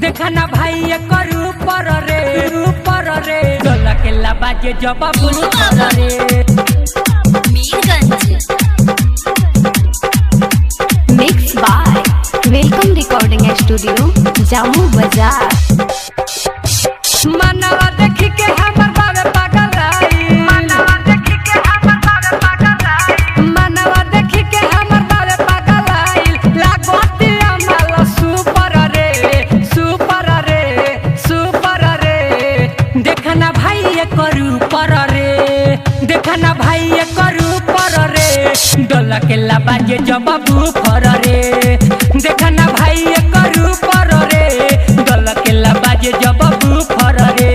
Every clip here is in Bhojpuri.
देखा ना भाई ये करू पर रे डोला के ला बाजे जब पर रे Mirganj mix by welcome recording studio Jamu Bazar. मनवा देखी के हमर बावे पागल आई, मनवा देखी के हमर बावे पागल आई, मनवा देखी के हमर बावे पागल आई। लागोती अमल सुपर रे देखना भाई ये करू पर रे, देखना भाई ये करू पर रे डोला के ला बाजे जब फर रे। देखना भाई ये करू पर रे डोला के ला बाजे जब फर रे।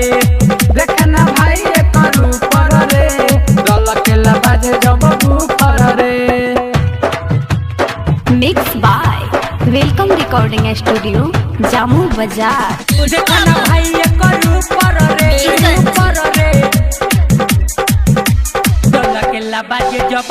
देखना भाई ये करू पर रे डोला के ला बाजे जब फर रे। Mix by welcome recording studio Jamu Bazar. देखना भाई ये करू पर रे डोला के ला बाजे जब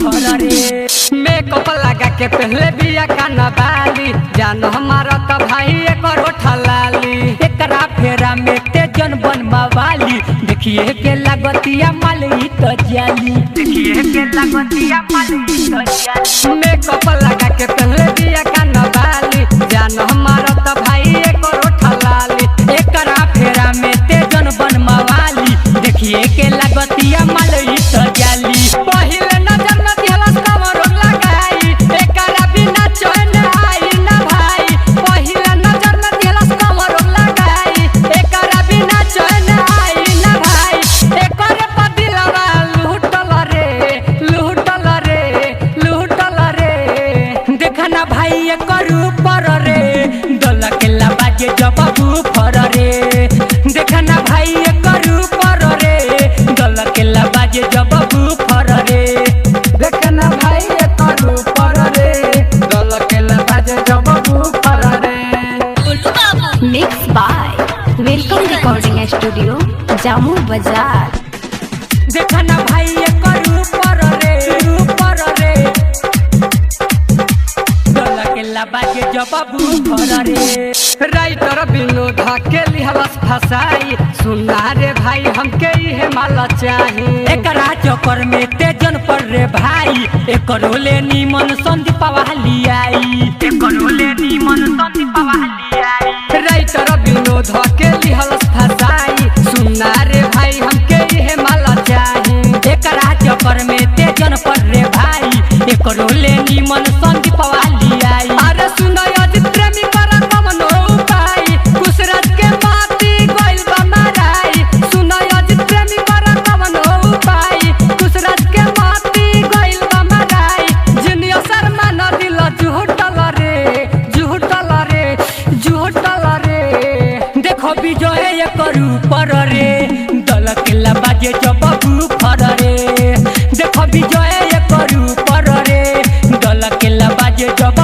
फर रे। मेकअप लगा के पहले बिया काना बाली, जान हमारा तो भाई एक रोठा लाली। एकरा फेरा में तेजन बनवाली, देखिए के लागतिया माली तो जाली, देखिए के लागतिया माली तो जाली। मेकअप लगा के पहले बिया काना बाली, जान हमारा तो भाई एक रोठा लाली। एकरा फेरा में तेजन बनवाली, देखिए के लागतिया माली तो जाली। पहिले नजर में दिहलस कमर लगाई, एकरा बिना चैन आई ना भाई। पहिले नजर में दिहलस कमर लगाई, एकरा बिना चैन आई ना भाई। एकरे पर दिलवा लूटल रे देखना भाई ये करू पर रे डोला के ला बाजे जब फर रे। देखना भाई ये करू पर रे डोला के ला बाजे जब फर रे। देखना भाई ये करू पर रे डोला के ला बाजे जब फर रे। Mix by welcome recording studio Jamu Bazar. देखना भाई ये करू पर रे डोला के ला बाजे जब फर रे। राइटर विनोद के लिहलस फसाई, सुना रे भाई हमके इहे माल चाही। एकरा चक्कर में तेजन पर रे भाई, एकरो ले नीमन संदीप वाली आई, एकरो ले नीमन संदीप वाली आई। राइटर विनोद के लिहलस फसाई, सुना रे भाई हमके इहे माल चाही। एकरा चक्कर में तेजन पर रे भाई, एकरो ले नीमन संदीप वाली आई। अरे सुनो अजित प्रेमी करा कमनो उपाय, कुशरत के माटी गइल बा माराई। सुनो अजित प्रेमी करा कमनो उपाय, कुशरत के माटी गइल बा माराई। जिनिया शर्मा न दिल झूठल रे देखो विजय ये करू पर रे डोला के ला बाजे जब फर रे। देखो विजय ये करू पर रे डोला के ला बाजे जब